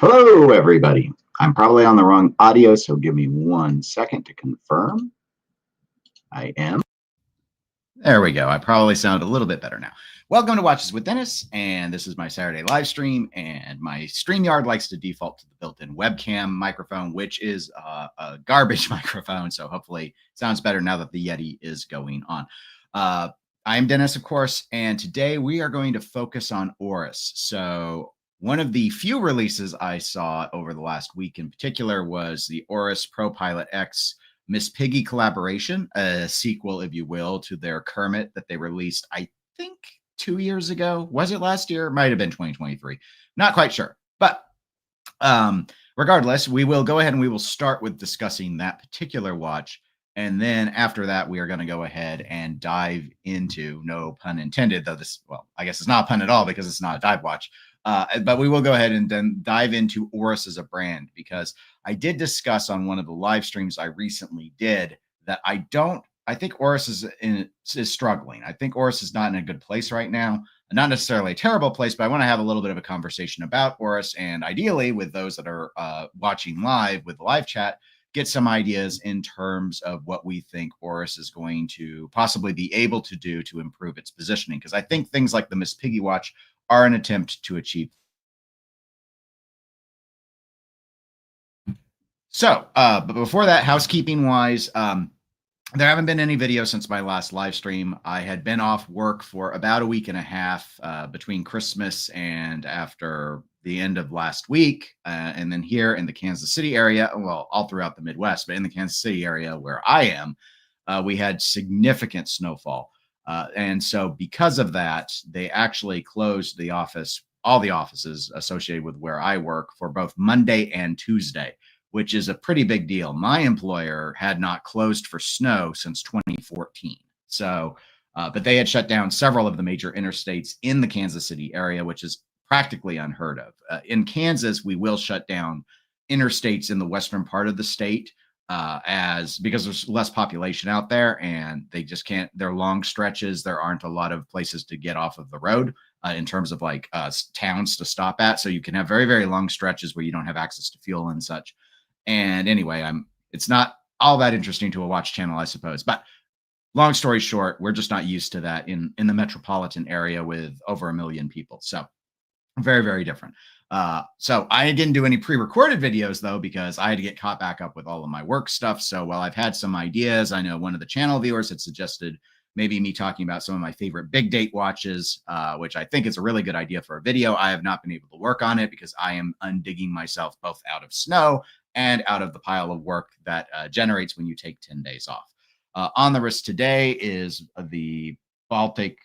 Hello, everybody. I'm probably on the wrong audio, so give me 1 second to confirm. I am. There we go. I probably sound a little bit better now. Welcome to Watches with Dennis, and this is my Saturday live stream, and my StreamYard likes to default to the built-in webcam microphone, which is a garbage microphone, so hopefully it sounds better now that the Yeti is going on. I'm Dennis, of course, and today we are going to focus on Oris. So one of the few releases I saw over the last week in particular was the Oris ProPilot X Miss Piggy collaboration, a sequel, if you will, to their Kermit that they released, I think 2 years ago. Was it last year? Might have been 2023. Not quite sure. But regardless, we will go ahead and we will start with discussing that particular watch. And then after that, we are going to go ahead and dive into, no pun intended, though this, well, I guess it's not a pun at all because it's not a dive watch. But we will go ahead and then dive into Oris as a brand, because I did discuss on one of the live streams I recently did that I think Oris is struggling. I think Oris is not in a good place right now. Not necessarily a terrible place, but I want to have a little bit of a conversation about Oris, and ideally with those that are watching live with the live chat, get some ideas in terms of what we think Oris is going to possibly be able to do to improve its positioning. Because I think things like the Miss Piggy watch are an attempt to achieve. So, but before that, housekeeping wise, there haven't been any videos since my last live stream. I had been off work for about a week and a half between Christmas and after the end of last week. And then here in the Kansas City area, well, all throughout the Midwest, but in the Kansas City area where I am, we had significant snowfall. And so because of that, they actually closed the office, all the offices associated with where I work, for both Monday and Tuesday, which is a pretty big deal. My employer had not closed for snow since 2014. So, but they had shut down several of the major interstates in the Kansas City area, which is practically unheard of. In Kansas, we will shut down interstates in the western part of the state because there's less population out there, and they just can't. They're long stretches. There aren't a lot of places to get off of the road in terms of like towns to stop at. So you can have very, very long stretches where you don't have access to fuel and such. And anyway, it's not all that interesting to a watch channel, I suppose. But long story short, we're just not used to that in the metropolitan area with over 1 million people. So very, very different. So I didn't do any pre-recorded videos, though, because I had to get caught back up with all of my work stuff. So while I've had some ideas, I know one of the channel viewers had suggested maybe me talking about some of my favorite big date watches, which I think is a really good idea for a video. I have not been able to work on it because I am undigging myself both out of snow and out of the pile of work that generates when you take 10 days off. On the wrist today is the Baltic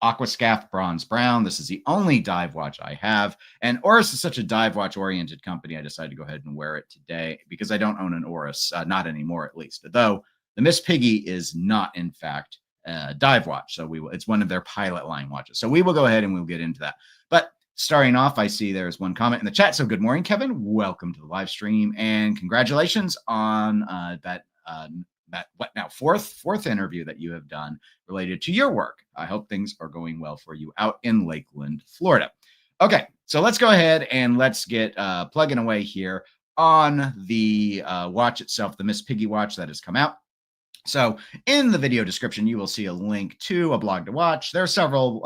Aquascath Bronze Brown. This is the only dive watch I have. And Oris is such a dive watch oriented company, I decided to go ahead and wear it today because I don't own an Oris, not anymore at least. Though the Miss Piggy is not, in fact, a dive watch. So it's one of their pilot line watches. So we will go ahead and we'll get into that. But starting off, I see there's one comment in the chat. So good morning, Kevin. Welcome to the live stream, and congratulations on that fourth interview that you have done related to your work. I hope things are going well for you out in Lakeland, Florida. Okay, so let's go ahead and let's get plugging away here on the watch itself, the Miss Piggy watch that has come out. So in the video description, you will see a link to a blog to watch. There are several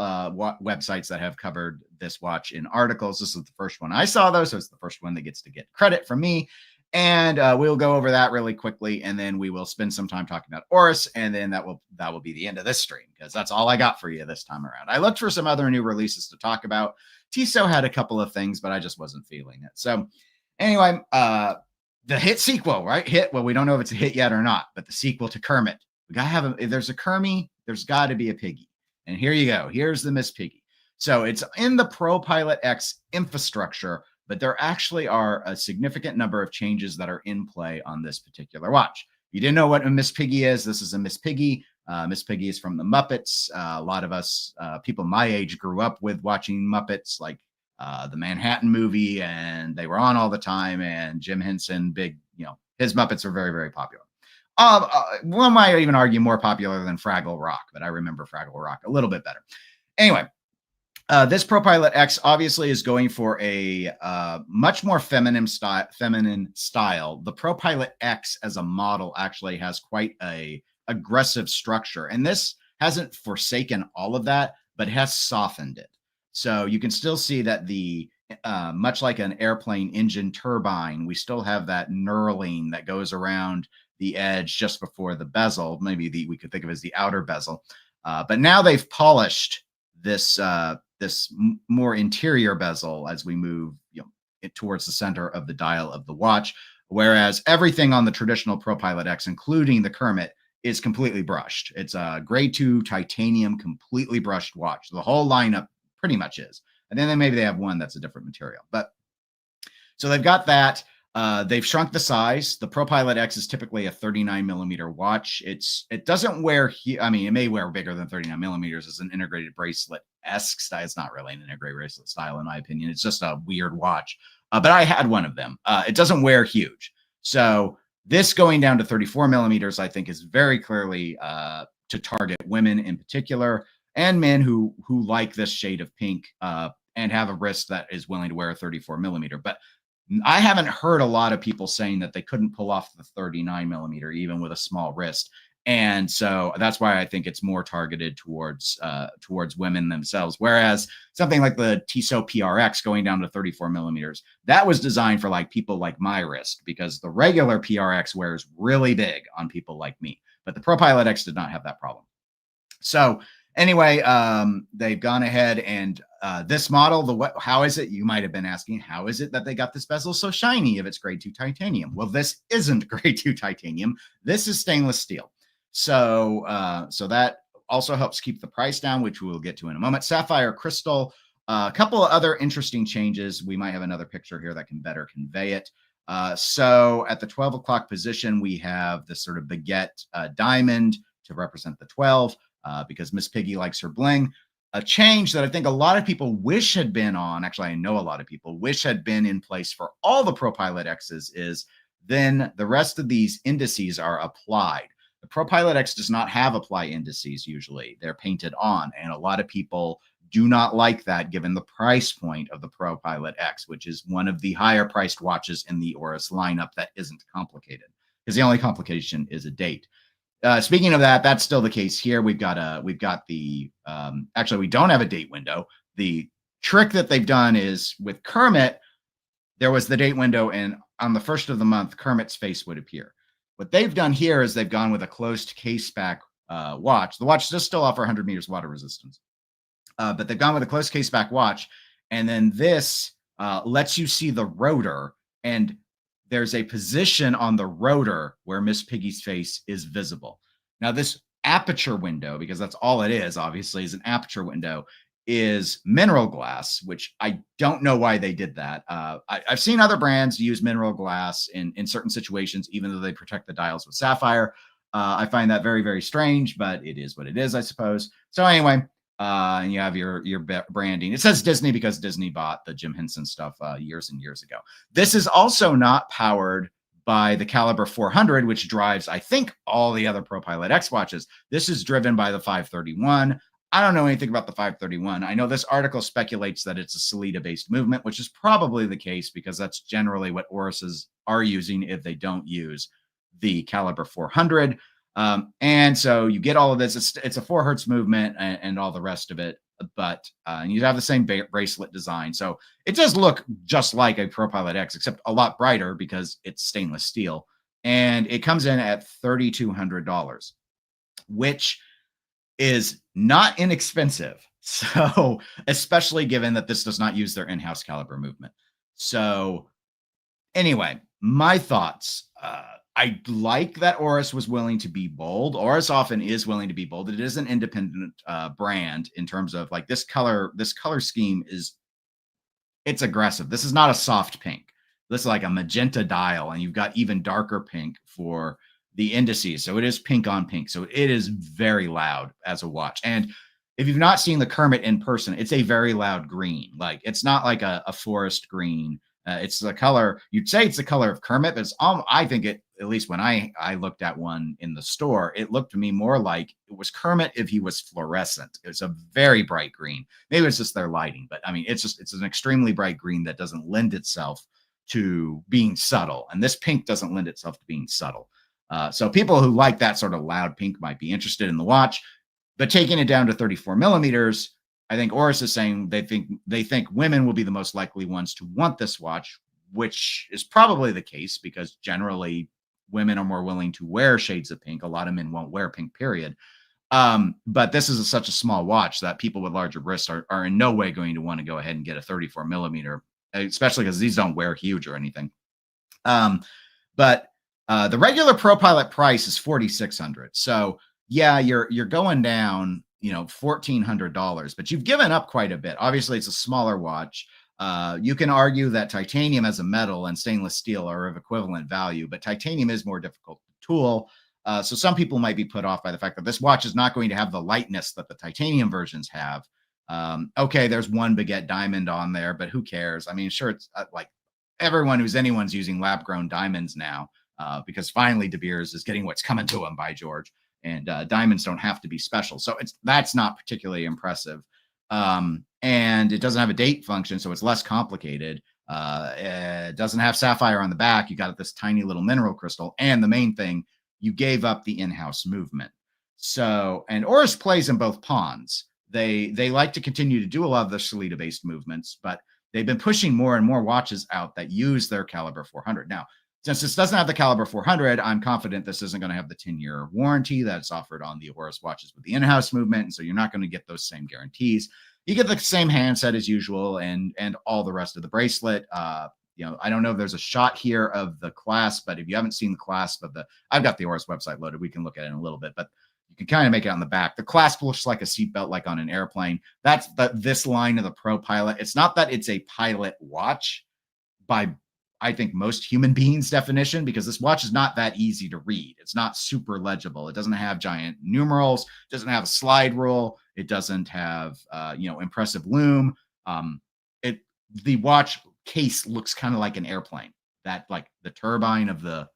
websites that have covered this watch in articles. This is the first one I saw, though, so it's the first one that gets to get credit from me. And we'll go over that really quickly, and then we will spend some time talking about Oris, and then that will be the end of this stream, because that's all I got for you this time around. I looked for some other new releases to talk about. Tissot had a couple of things, but I just wasn't feeling it. So anyway, the hit sequel, right? Well, we don't know if it's a hit yet or not, but the sequel to Kermit. We gotta have if there's a Kermie, there's got to be a Piggy. And here you go. Here's the Miss Piggy. So it's in the ProPilot X infrastructure, but there actually are a significant number of changes that are in play on this particular watch. You didn't know what a Miss Piggy is. This is a Miss Piggy. Miss Piggy is from the Muppets. A lot of us, people my age, grew up with watching Muppets, like the Manhattan movie, and they were on all the time. And Jim Henson, his Muppets are very, very popular. One might even argue more popular than Fraggle Rock, but I remember Fraggle Rock a little bit better. Anyway, This ProPilot X obviously is going for a much more feminine style. The ProPilot X as a model actually has quite a aggressive structure, and this hasn't forsaken all of that, but has softened it. So you can still see that the much like an airplane engine turbine, we still have that knurling that goes around the edge just before the bezel. Maybe we could think of it as the outer bezel, but now they've polished this more interior bezel as we move towards the center of the dial of the watch, whereas everything on the traditional ProPilot X, including the Kermit, is completely brushed. It's a grade 2 titanium completely brushed watch. The whole lineup pretty much is. And then maybe they have one that's a different material. But so they've got that. They've shrunk the size. The ProPilot X is typically a 39 millimeter watch. It doesn't wear, I mean, it may wear bigger than 39 millimeters as an integrated bracelet-esque style. It's not really an integrated bracelet style, in my opinion. It's just a weird watch. But I had one of them. It doesn't wear huge. So this going down to 34 millimeters, I think, is very clearly to target women in particular and men who like this shade of pink and have a wrist that is willing to wear a 34 millimeter. But I haven't heard a lot of people saying that they couldn't pull off the 39 millimeter, even with a small wrist. And so that's why I think it's more targeted towards women themselves. Whereas something like the Tissot PRX going down to 34 millimeters, that was designed for like people like my wrist, because the regular PRX wears really big on people like me. But the ProPilot X did not have that problem. So anyway, they've gone ahead and this model, how is it? You might have been asking, how is it that they got this bezel so shiny if it's grade 2 titanium? Well, this isn't grade 2 titanium. This is stainless steel. So that also helps keep the price down, which we'll get to in a moment. Sapphire crystal, a couple of other interesting changes. We might have another picture here that can better convey it. So at the 12 o'clock position, we have this sort of baguette diamond to represent the 12. Because Miss Piggy likes her bling. A change that I think a lot of people wish had been on, actually, I know a lot of people wish had been in place for all the ProPilot X's, is then the rest of these indices are applied. The ProPilot X does not have apply indices usually. They're painted on, and a lot of people do not like that given the price point of the ProPilot X, which is one of the higher priced watches in the Oris lineup that isn't complicated, because the only complication is a date. Speaking of that, that's still the case here. We've got the actually, we don't have a date window. The trick that they've done is with Kermit, there was the date window, and on the first of the month, Kermit's face would appear. What they've done here is they've gone with a closed case back watch. The watch does still offer 100 meters water resistance, but they've gone with a closed case back watch, and then this lets you see the rotor, and there's a position on the rotor where Miss Piggy's face is visible. Now, this aperture window, because that's all it is, obviously, is an aperture window, is mineral glass, which I don't know why they did that. I've seen other brands use mineral glass in certain situations, even though they protect the dials with sapphire. I find that very, very strange, but it is what it is, I suppose. So anyway, and you have your branding. It says Disney because Disney bought the Jim Henson stuff years and years ago. This is also not powered by the Caliber 400, which drives, I think, all the other ProPilot X watches. This is driven by the 531. I don't know anything about the 531. I know this article speculates that it's a Sellita-based movement, which is probably the case because that's generally what Orises are using if they don't use the Caliber 400. And so you get all of this. It's a 4 hertz movement and all the rest of it, but you have the same bracelet design. So it does look just like a ProPilot X, except a lot brighter because it's stainless steel. And it comes in at $3,200, which is not inexpensive. So especially given that this does not use their in-house caliber movement. So anyway, my thoughts. I like that Oris was willing to be bold. Oris often is willing to be bold. It is an independent brand in terms of like this color scheme it's aggressive. This is not a soft pink. This is like a magenta dial, and you've got even darker pink for the indices. So it is pink on pink. So it is very loud as a watch. And if you've not seen the Kermit in person, it's a very loud green. Like it's not like a forest green It's the color, you'd say it's the color of Kermit, but it's I think it, at least when I looked at one in the store, it looked to me more like it was Kermit if he was fluorescent. It was a very bright green. Maybe it's just their lighting, but I mean, it's an extremely bright green that doesn't lend itself to being subtle. And this pink doesn't lend itself to being subtle. So people who like that sort of loud pink might be interested in the watch, but taking it down to 34 millimeters, I think Oris is saying they think women will be the most likely ones to want this watch, which is probably the case because generally women are more willing to wear shades of pink. A lot of men won't wear pink, period. But this is such a small watch that people with larger wrists are in no way going to want to go ahead and get a 34 millimeter, especially because these don't wear huge or anything. But the regular ProPilot price is $4,600. So yeah, you're going down, $1,400, but you've given up quite a bit. Obviously, it's a smaller watch. You can argue that titanium as a metal and stainless steel are of equivalent value, but titanium is more difficult to tool. So some people might be put off by the fact that this watch is not going to have the lightness that the titanium versions have. Okay, there's one baguette diamond on there, but who cares? I mean, sure, it's like anyone's using lab-grown diamonds now because finally De Beers is getting what's coming to him, by George. And diamonds don't have to be special. So that's not particularly impressive. And it doesn't have a date function, so it's less complicated. It doesn't have sapphire on the back. You got this tiny little mineral crystal. And the main thing, you gave up the in-house movement. So, and Oris plays in both ponds. They like to continue to do a lot of the Sellita-based movements, but they've been pushing more and more watches out that use their caliber 400. Now, since this doesn't have the caliber 400, I'm confident this isn't going to have the 10-year warranty that's offered on the Oris watches with the in-house movement. And so you're not going to get those same guarantees. You get the same handset as usual and all the rest of the bracelet. I don't know if there's a shot here of the clasp, but if you haven't seen the clasp of I've got the Oris website loaded. We can look at it in a little bit, but you can kind of make it on the back. The clasp looks like a seatbelt, like on an airplane. That's this line of the ProPilot. It's not that it's a pilot watch by, I think, most human beings' definition, because this watch is not that easy to read. It's not super legible. It doesn't have giant numerals. It doesn't have a slide rule. It doesn't have, impressive loom. The watch case looks kind of like an airplane. That, like the turbine of the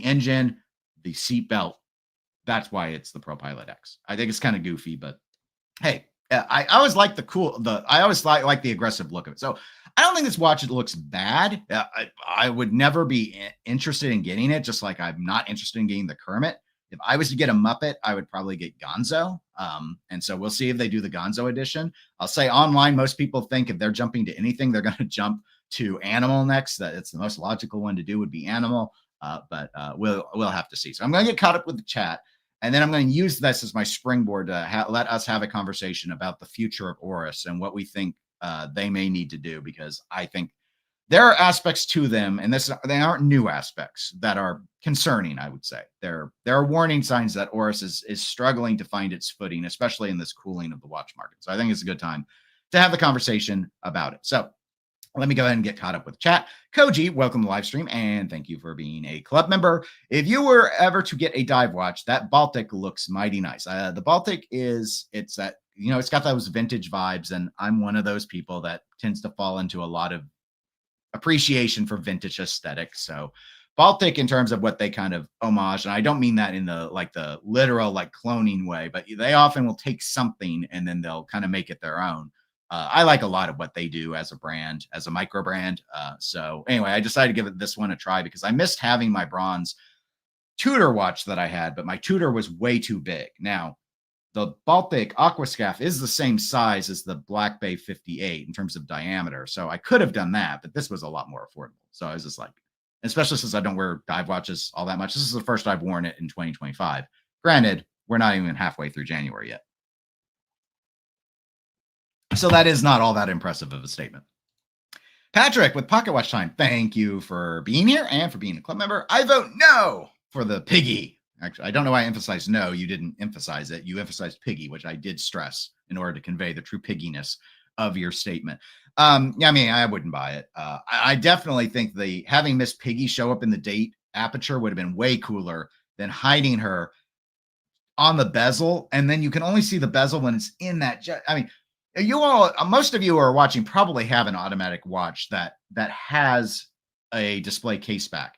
engine, the seat belt. That's why it's the ProPilot X. I think it's kind of goofy, but hey, I always like I always like the aggressive look of it. So I don't think this watch looks bad. I would never be interested in getting it, just like I'm not interested in getting the Kermit. If I was to get a Muppet, I would probably get Gonzo. And so we'll see if they do the Gonzo edition. I'll say online, most people think if they're jumping to anything, they're going to jump to Animal next. That it's the most logical one to do would be Animal. But we'll have to see. So I'm going to get caught up with the chat. And then I'm going to use this as my springboard to let us have a conversation about the future of Oris and what we think they may need to do, because I think there are aspects to them, and they aren't new aspects that are concerning, I would say. There are warning signs that Oris is struggling to find its footing, especially in this cooling of the watch market. So I think it's a good time to have the conversation about it. So let me go ahead and get caught up with chat. Koji, welcome to the live stream, and thank you for being a club member. If you were ever to get a dive watch, that Baltic looks mighty nice. The Baltic it's got those vintage vibes, and I'm one of those people that tends to fall into a lot of appreciation for vintage aesthetics. So Baltic, in terms of what they kind of homage, and I don't mean that in the literal cloning way, but they often will take something and then they'll kind of make it their own. I like a lot of what they do as a brand, as a micro brand. So anyway, I decided to give this one a try because I missed having my bronze Tudor watch that I had, but my Tudor was way too big. Now, the Baltic Aquascaf is the same size as the Black Bay 58 in terms of diameter. So I could have done that, but this was a lot more affordable. So I was just like, especially since I don't wear dive watches all that much. This is the first I've worn it in 2025. Granted, we're not even halfway through January yet. So that is not all that impressive of a statement. Patrick with Pocket Watch Time, thank you for being here and for being a club member. I vote no for the Piggy. Actually, I don't know why I emphasized no. You didn't emphasize it. You emphasized Piggy, which I did stress in order to convey the true pigginess of your statement. I mean, I wouldn't buy it. I definitely think having Miss Piggy show up in the date aperture would have been way cooler than hiding her on the bezel. And then you can only see the bezel when it's in that. I mean, you all, most of you who are watching probably have an automatic watch that has a display case back.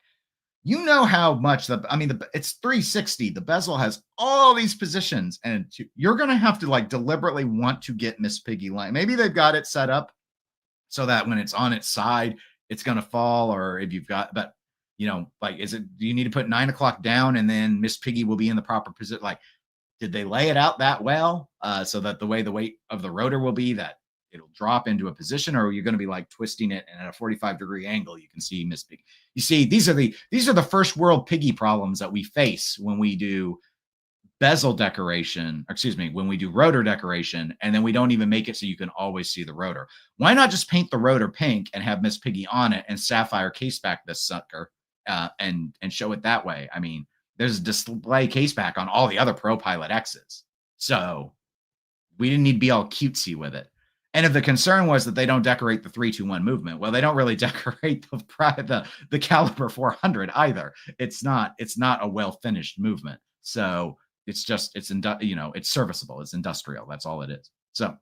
You know how much it's 360. The bezel has all these positions, and you're going to have to like deliberately want to get Miss Piggy line. Maybe they've got it set up so that when it's on its side, it's going to fall, or if you've got, but like, do you need to put 9 o'clock down and then Miss Piggy will be in the proper position? Like, did they lay it out that well so that the way the weight of the rotor will be that it'll drop into a position, or are you going to be like twisting it and at a 45-degree angle you can see Miss Piggy? You see, these are the first world Piggy problems that we face when we do bezel decoration, when we do rotor decoration, and then we don't even make it so you can always see the rotor. Why not just paint the rotor pink and have Miss Piggy on it and sapphire case back this sucker and show it that way? I mean, there's a display case back on all the other ProPilot X's. So we didn't need to be all cutesy with it. And if the concern was that they don't decorate the 3-2-1 movement, well, they don't really decorate the caliber 400 either. It's not a well-finished movement. So it's serviceable. It's industrial. That's all it is. So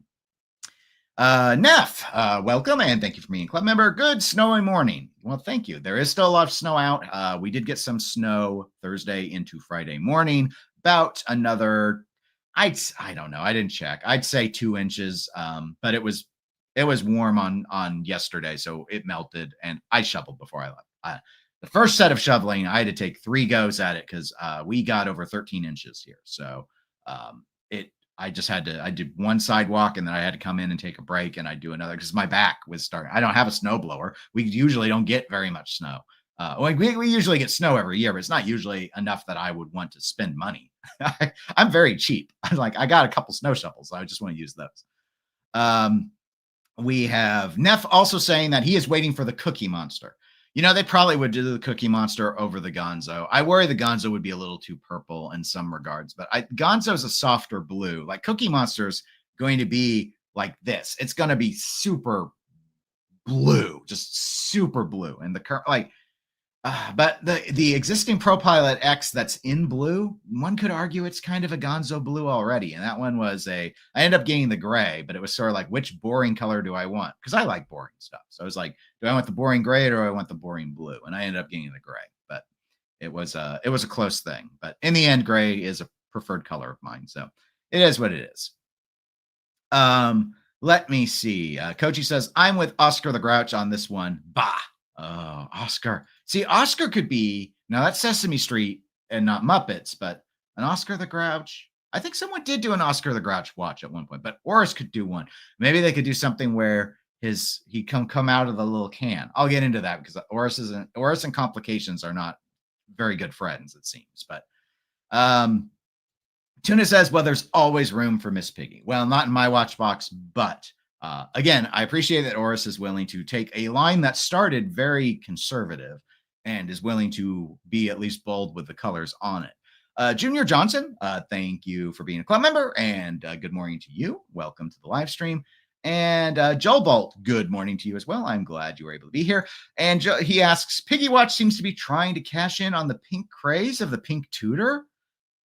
Neff, welcome, and thank you for being a club member. Good snowy morning. Well, thank you. There is still a lot of snow out. We did get some snow Thursday into Friday morning, about another, I don't know, I didn't check. I'd say 2 inches, but it was warm on yesterday, so it melted, and I shoveled before I left. The first set of shoveling, I had to take 3 goes at it because we got over 13 inches here. So I did one sidewalk, and then I had to come in and take a break, and I'd do another because my back was starting. I don't have a snow blower. We usually don't get very much snow. We usually get snow every year, but it's not usually enough that I would want to spend money. I'm very cheap. I got a couple snow shovels. So I just want to use those. We have Neff also saying that he is waiting for the Cookie Monster. They probably would do the Cookie Monster over the Gonzo. I worry the Gonzo would be a little too purple in some regards, but Gonzo's a softer blue. Like Cookie Monster's going to be like this. It's going to be super blue, just super blue. And but the existing ProPilot X that's in blue, one could argue it's kind of a Gonzo blue already. And that one was I ended up getting the gray, but it was sort of like, which boring color do I want? Because I like boring stuff. So I was like, do I want the boring gray or do I want the boring blue? And I ended up getting the gray, but it was a close thing. But in the end, gray is a preferred color of mine. So it is what it is. Let me see. Kochi says, I'm with Oscar the Grouch on this one. Bah. Oh, Oscar. See, Oscar could be, now that's Sesame Street and not Muppets, but an Oscar the Grouch. I think someone did do an Oscar the Grouch watch at one point, but Oris could do one. Maybe they could do something where he come out of the little can. I'll get into that because Oris and Complications are not very good friends, it seems. But Tuna says, well, there's always room for Miss Piggy. Well, not in my watch box, but again, I appreciate that Oris is willing to take a line that started very conservative and is willing to be at least bold with the colors on it. Junior Johnson, thank you for being a club member, and good morning to you. Welcome to the live stream. And Joel Bolt, good morning to you as well. I'm glad you were able to be here. And he asks, Piggy Watch seems to be trying to cash in on the pink craze of the pink Tudor.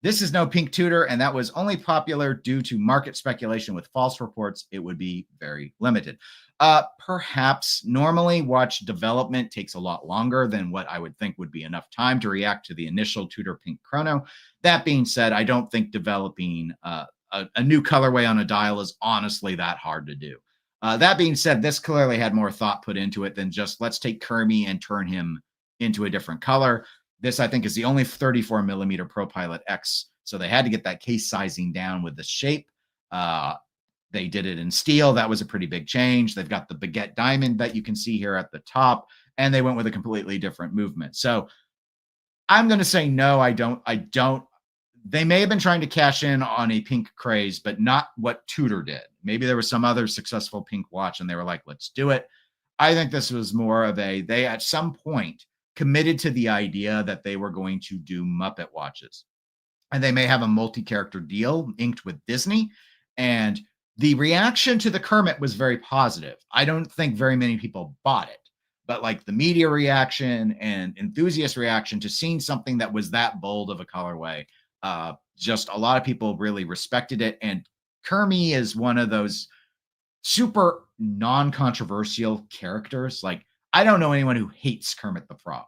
This is no pink Tudor, and that was only popular due to market speculation with false reports. It would be very limited. Perhaps normally watch development takes a lot longer than what I would think would be enough time to react to the initial Tudor pink chrono. That being said, I don't think developing a new colorway on a dial is honestly that hard to do. That being said, this clearly had more thought put into it than just let's take Kermie and turn him into a different color. This, I think, is the only 34 millimeter ProPilot X. So they had to get that case sizing down with the shape. They did it in steel. That was a pretty big change. They've got the baguette diamond that you can see here at the top, and they went with a completely different movement. So I'm going to say no, I don't. They may have been trying to cash in on a pink craze, but not what Tudor did. Maybe there was some other successful pink watch, and they were like, let's do it. I think this was more of they at some point committed to the idea that they were going to do Muppet watches. And they may have a multi-character deal inked with Disney. And the reaction to the Kermit was very positive. I don't think very many people bought it. But like the media reaction and enthusiast reaction to seeing something that was that bold of a colorway, just a lot of people really respected it. And Kermit is one of those super non-controversial characters. Like, I don't know anyone who hates Kermit the Frog.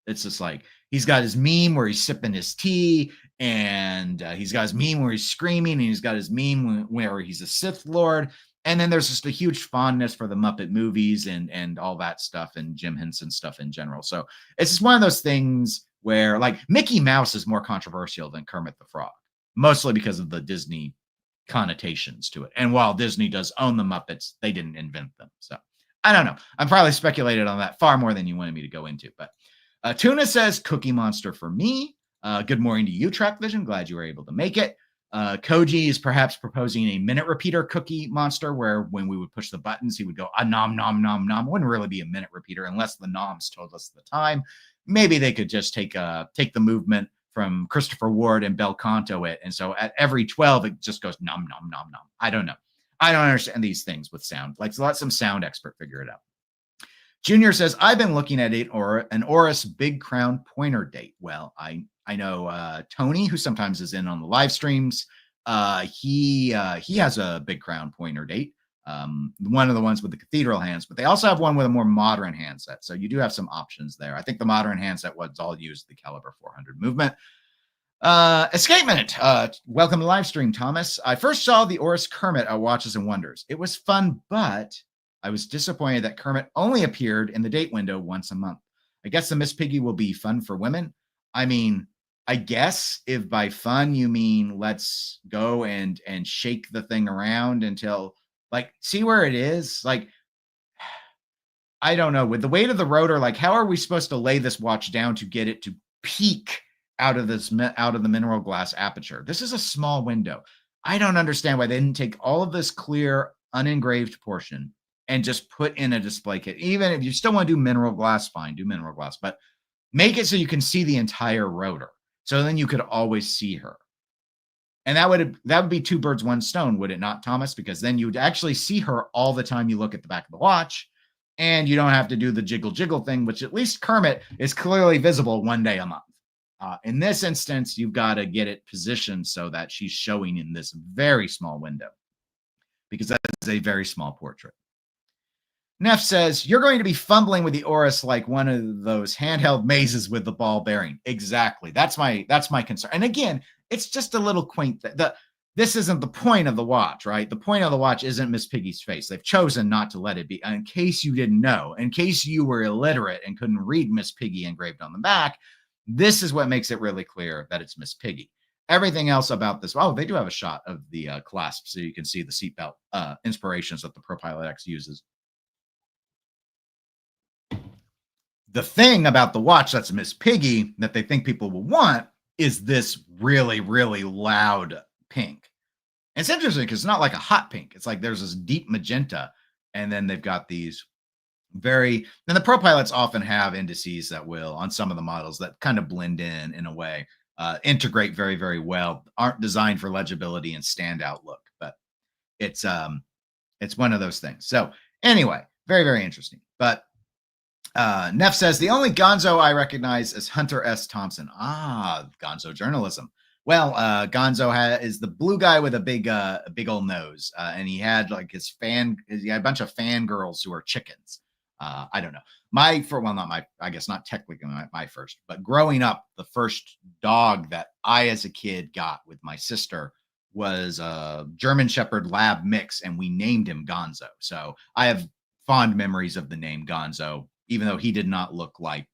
It's just like, he's got his meme where he's sipping his tea, and he's got his meme where he's screaming, and he's got his meme where he's a Sith Lord. And then there's just a huge fondness for the Muppet movies and all that stuff, and Jim Henson stuff in general. So it's just one of those things where, like, Mickey Mouse is more controversial than Kermit the Frog, mostly because of the Disney connotations to it. And while Disney does own the Muppets, they didn't invent them. So I don't know. I'm probably speculated on that far more than you wanted me to go into. But Tuna says Cookie Monster for me. Good morning to you, Track Vision. Glad you were able to make it. Koji is perhaps proposing a minute repeater Cookie Monster, where when we would push the buttons, he would go nom nom nom nom. It wouldn't really be a minute repeater unless the noms told us the time. Maybe they could just take the movement from Christopher Ward and Bel Canto it, and so at every 12 it just goes nom nom nom nom. I don't know. I don't understand these things with sound. Like, let some sound expert figure it out. Junior says, I've been looking at an Oris Big Crown pointer date. Well, I know Tony, who sometimes is in on the live streams. He has a Big Crown pointer date. One of the ones with the cathedral hands, but they also have one with a more modern handset. So you do have some options there. I think the modern handset was all used the caliber 400 movement. Escape Minute. Welcome to live stream, Thomas. I first saw the Oris Kermit at Watches and Wonders. It was fun, but I was disappointed that Kermit only appeared in the date window once a month. I guess the Miss Piggy will be fun for women. I mean, I guess if by fun you mean let's go and shake the thing around until, like, see where it is. Like, I don't know. With the weight of the rotor, like, how are we supposed to lay this watch down to get it to peek out of the mineral glass aperture? This is a small window. I don't understand why they didn't take all of this clear, unengraved portion and just put in a display kit. Even if you still want to do mineral glass, fine, do mineral glass, but make it so you can see the entire rotor. So then you could always see her. And that would be two birds, one stone, would it not, Thomas? Because then you would actually see her all the time you look at the back of the watch, and you don't have to do the jiggle thing, which at least Kermit is clearly visible one day a month. In this instance, you've got to get it positioned so that she's showing in this very small window, because that is a very small portrait. Neff says, you're going to be fumbling with the Oris like one of those handheld mazes with the ball bearing. Exactly. That's my concern. And again, it's just a little quaint. This isn't the point of the watch, right? The point of the watch isn't Miss Piggy's face. They've chosen not to let it be. In case you didn't know, in case you were illiterate and couldn't read Miss Piggy engraved on the back, this is what makes it really clear that it's Miss Piggy. Everything else about this, oh, they do have a shot of the clasp, so you can see the seatbelt inspirations that the ProPilot X uses. The thing about the watch that's Miss Piggy that they think people will want is this really, really loud pink. And it's interesting because it's not like a hot pink. It's like there's this deep magenta, and then they've got these and the ProPilots often have indices that will, on some of the models, that kind of blend in a way, integrate very, very well, aren't designed for legibility and standout look, but it's one of those things. So anyway, very, very interesting. But Neff says, the only Gonzo I recognize is Hunter S. Thompson. Gonzo journalism. Well, Gonzo is the blue guy with a big old nose, and he had like he had a bunch of fangirls who are chickens. I don't know. I guess not technically my first, but growing up, the first dog that I as a kid got with my sister was a German Shepherd Lab mix, and we named him Gonzo. So I have fond memories of the name Gonzo, even though he did not look like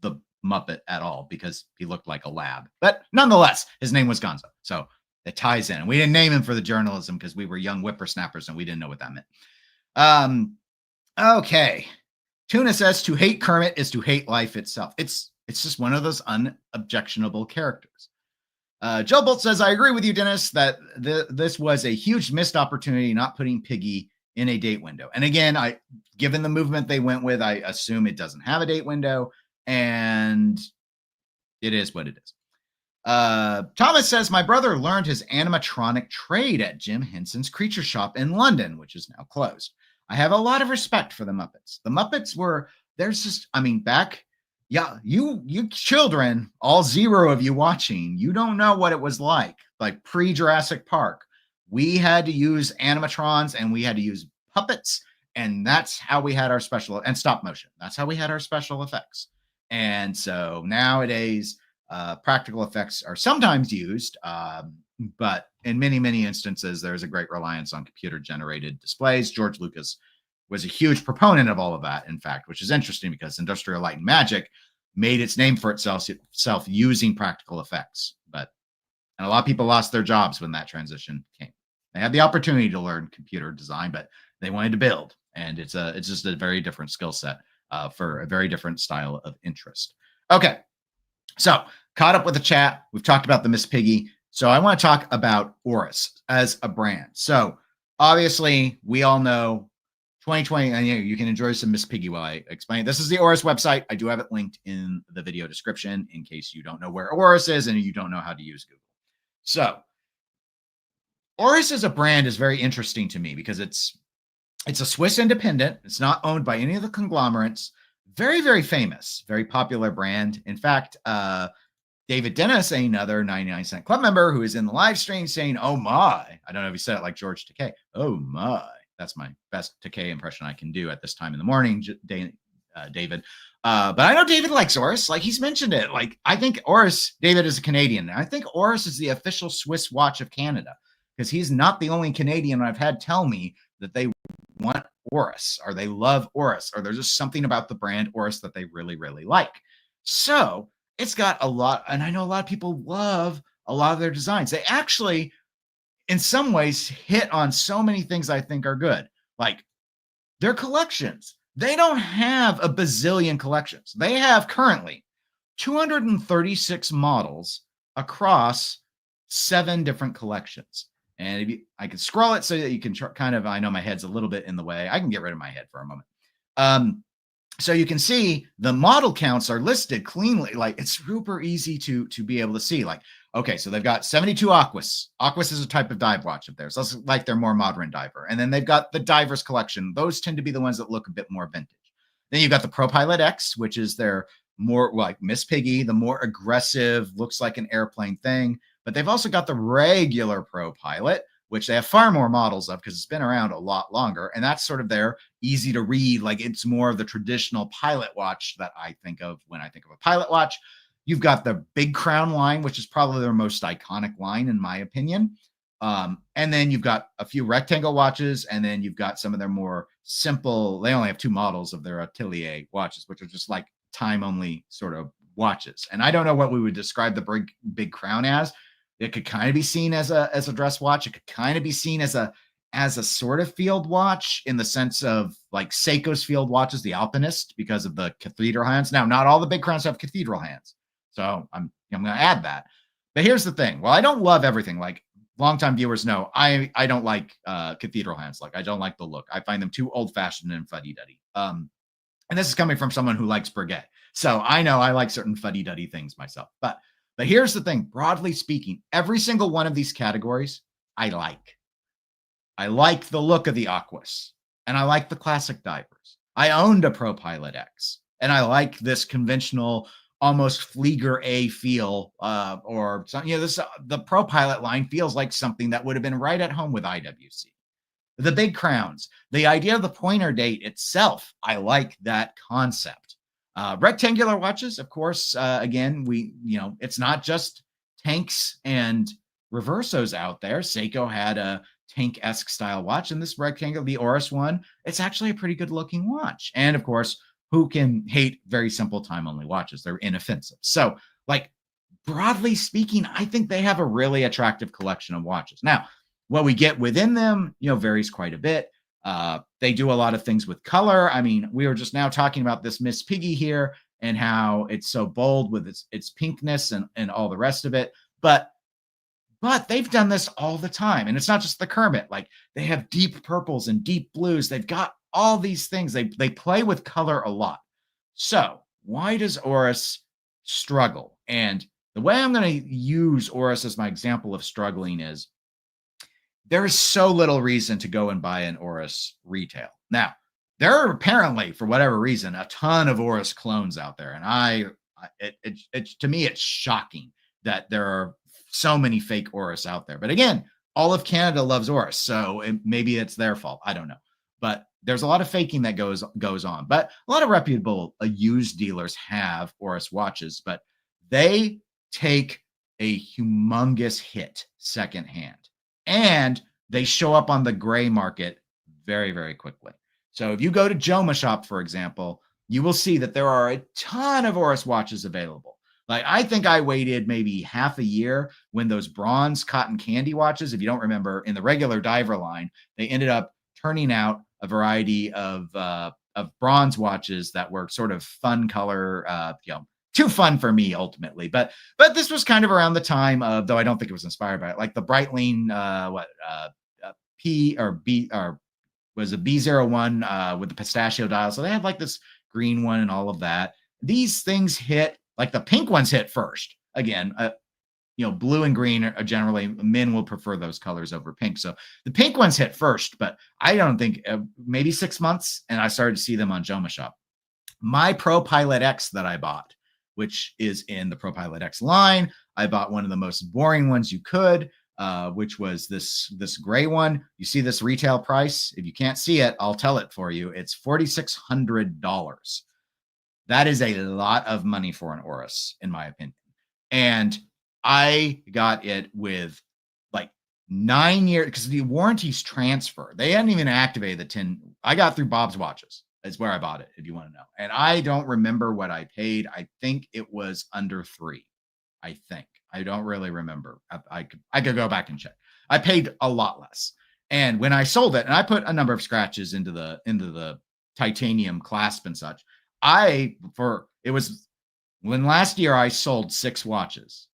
the Muppet at all, because he looked like a lab. But nonetheless, his name was Gonzo. So it ties in. And we didn't name him for the journalism because we were young whippersnappers and we didn't know what that meant. Okay. Tuna says, to hate Kermit is to hate life itself. It's just one of those unobjectionable characters. Joe Bolt says, I agree with you, Dennis, that this was a huge missed opportunity not putting Piggy in a date window. And again, given the movement they went with, I assume it doesn't have a date window, and it is what it is. Thomas says, my brother learned his animatronic trade at Jim Henson's Creature Shop in London, which is now closed. I have a lot of respect for the Muppets. The Muppets you children, all zero of you watching, you don't know what it was like pre-Jurassic Park. We had to use animatrons and we had to use puppets, and that's how we had our special and stop motion. That's how we had our special effects. And so nowadays, practical effects are sometimes used, but in many, many instances, there's a great reliance on computer generated displays. George Lucas was a huge proponent of all of that, in fact, which is interesting because Industrial Light and Magic made its name for itself using practical effects. And a lot of people lost their jobs when that transition came. They had the opportunity to learn computer design, but they wanted to build, and it's just a very different skill set for a very different style of interest. Okay, so caught up with the chat. We've talked about the Miss Piggy. So I want to talk about Oris as a brand. So obviously, we all know 2020, and you can enjoy some Miss Piggy while I explain. This is the Oris website. I do have it linked in the video description in case you don't know where Oris is and you don't know how to use Google. So Oris as a brand is very interesting to me because it's a Swiss independent. It's not owned by any of the conglomerates. Very, very famous, very popular brand. In fact, David Dennis, another 99 Cent Club member who is in the live stream saying, "Oh my," I don't know if he said it like George Takei. "Oh my." That's my best Takei impression I can do at this time in the morning, David. But I know David likes Oris. Like, he's mentioned it. Like, I think Oris, David is a Canadian. I think Oris is the official Swiss watch of Canada because he's not the only Canadian I've had tell me that they want Oris or they love Oris or there's just something about the brand Oris that they really, really like. So it's got a lot, and I know a lot of people love a lot of their designs. They actually, in some ways, hit on so many things I think are good. Like their collections. They don't have a bazillion collections. They have currently 236 models across 7 different collections. And if I can scroll it so that you can kind of, I know my head's a little bit in the way. I can get rid of my head for a moment. So you can see the model counts are listed cleanly. Like it's super easy to be able to see. Like, okay, so they've got 72 Aquas. Aquas is a type of dive watch of theirs. That's like their more modern diver. And then they've got the Divers collection. Those tend to be the ones that look a bit more vintage. Then you've got the ProPilot X, which is their more like Miss Piggy, the more aggressive, looks like an airplane thing. But they've also got the regular ProPilot, which they have far more models of because it's been around a lot longer. And that's sort of their easy to read. Like it's more of the traditional pilot watch that I think of when I think of a pilot watch. You've got the Big Crown line, which is probably their most iconic line, in my opinion. And then you've got a few rectangle watches, and then you've got some of their more simple, they only have 2 models of their Atelier watches, which are just like time-only sort of watches. And I don't know what we would describe the Big Crown as. It could kind of be seen as a dress watch. It could kind of be seen as a sort of field watch in the sense of like Seiko's field watches, the Alpinist, because of the cathedral hands. Now, not all the Big Crowns have cathedral hands. So I'm going to add that. But here's the thing. Well, I don't love everything. Like longtime viewers know, I don't like cathedral hands. Like I don't like the look. I find them too old-fashioned and fuddy-duddy. And this is coming from someone who likes Breguet. So I know I like certain fuddy-duddy things myself. But here's the thing. Broadly speaking, every single one of these categories I like. I like the look of the Aquas. And I like the classic divers. I owned a ProPilot X. And I like this conventional almost Flieger A feel, or something. The ProPilot line feels like something that would have been right at home with IWC. The Big Crowns, the idea of the pointer date itself, I like that concept. Rectangular watches, of course, again, it's not just tanks and reversos out there. Seiko had a tank-esque style watch, and this rectangle, the Oris one, it's actually a pretty good looking watch. And of course, who can hate very simple time-only watches? They're inoffensive. So, like, broadly speaking, I think they have a really attractive collection of watches. Now, what we get within them, varies quite a bit. They do a lot of things with color. I mean, we were just now talking about this Miss Piggy here and how it's so bold with its pinkness and all the rest of it. But they've done this all the time. And it's not just the Kermit. Like, they have deep purples and deep blues. They've got all these things. They play with color a lot. So why does Oris struggle? And the way I'm going to use Oris as my example of struggling is there is so little reason to go and buy an Oris retail. Now, there are apparently, for whatever reason, a ton of Oris clones out there. And to me, it's shocking that there are so many fake Oris out there. But again, all of Canada loves Oris. So maybe it's their fault. I don't know. but there's a lot of faking that goes on. But a lot of reputable used dealers have Oris watches, but they take a humongous hit secondhand, and they show up on the gray market very, very quickly. So if you go to Joma Shop, for example, you will see that there are a ton of Oris watches available. Like, I think I waited maybe half a year when those bronze cotton candy watches, if you don't remember, in the regular diver line, they ended up turning out a variety of bronze watches that were sort of fun color, too fun for me ultimately. But this was kind of around the time of, though I don't think it was inspired by it, like the Breitling P or B, or was a B01 with the pistachio dial. So they had like this green one and all of that. These things hit, like the pink ones hit first. Again, blue and green are generally, men will prefer those colors over pink. So the pink ones hit first, but I don't think, maybe 6 months, and I started to see them on Joma Shop. My ProPilot X that I bought, which is in the ProPilot X line, I bought one of the most boring ones you could, which was this gray one. You see this retail price? If you can't see it, I'll tell it for you. It's $4,600. That is a lot of money for an Oris, in my opinion. And I got it with like 9 years, because the warranties transfer. They hadn't even activated the 10. I got through Bob's Watches. That's where I bought it, if you want to know. And I don't remember what I paid. I think it was under $3. I think. I don't really remember. I could go back and check. I paid a lot less. And when I sold it, and I put a number of scratches into the titanium clasp and such, when last year I sold 6 watches.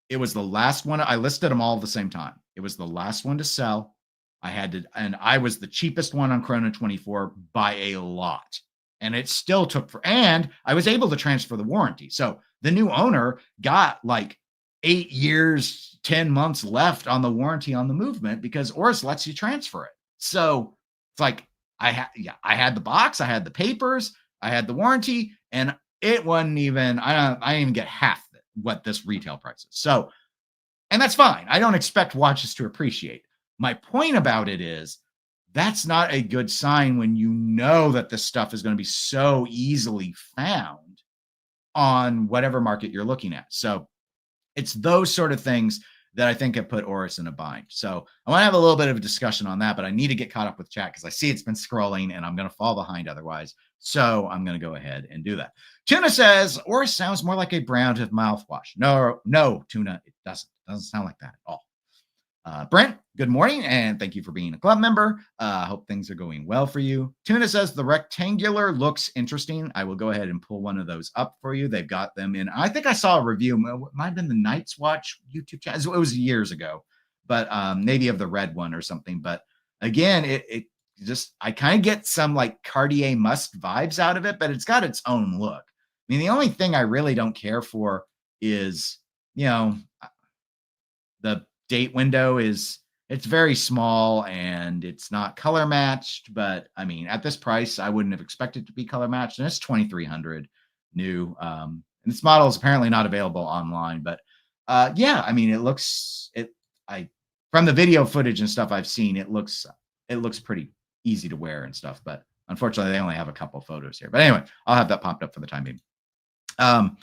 It was the last one. I listed them all at the same time. It was the last one to sell. And I was the cheapest one on Chrono 24 by a lot. And it still and I was able to transfer the warranty. So the new owner got like 8 years, 10 months left on the warranty on the movement, because Oris lets you transfer it. So it's like, I had the box, I had the papers, I had the warranty, and it wasn't even, I didn't even get half what this retail price is. So, and that's fine. I don't expect watches to appreciate. My point about it is, that's not a good sign when you know that this stuff is going to be so easily found on whatever market you're looking at. So it's those sort of things that I think have put Oris in a bind. So I want to have a little bit of a discussion on that, but I need to get caught up with chat because I see it's been scrolling and I'm going to fall behind otherwise. So I'm going to go ahead and do that. Tuna says, Oris sounds more like a brand of mouthwash. No, Tuna, it doesn't. It doesn't sound like that at all. Brent, good morning, and thank you for being a club member. Hope things are going well for you. Tuna says the rectangular looks interesting. I will go ahead and pull one of those up for you. They've got them in. I think I saw a review. It might have been the Night's Watch YouTube channel. It was years ago, but maybe of the red one or something. But again, it just, I kind of get some like Cartier Must vibes out of it, but it's got its own look. I mean, the only thing I really don't care for is, the date window it's very small and it's not color matched, but I mean, at this price, I wouldn't have expected it to be color matched, and it's $2,300 new. And this model is apparently not available online, but yeah, I mean, from the video footage and stuff I've seen, it looks pretty easy to wear and stuff, but unfortunately, they only have a couple photos here. But anyway, I'll have that popped up for the time being.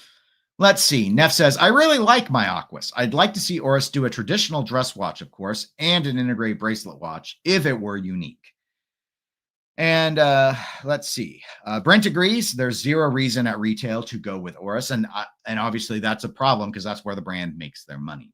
Let's see. Neff says, I really like my Aquas. I'd like to see Oris do a traditional dress watch, of course, and an integrated bracelet watch if it were unique. And let's see. Brent agrees. There's zero reason at retail to go with Oris. And obviously that's a problem because that's where the brand makes their money.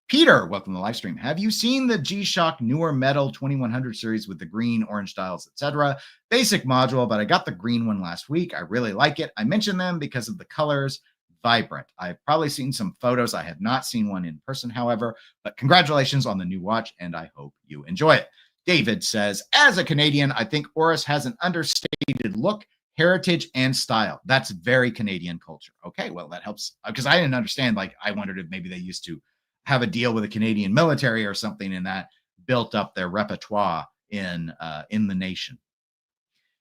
Peter, welcome to the live stream. Have you seen the G-Shock newer metal 2100 series with the green, orange dials, etc.? Basic module, but I got the green one last week. I really like it. I mentioned them because of the colors. Vibrant. I've probably seen some photos. I have not seen one in person, however, but congratulations on the new watch, and I hope you enjoy it. David says, as a Canadian, I think Oris has an understated look, heritage, and style. That's very Canadian culture. Okay, well, that helps, because I didn't understand. Like, I wondered if maybe they used to have a deal with the Canadian military or something, and that built up their repertoire in the nation.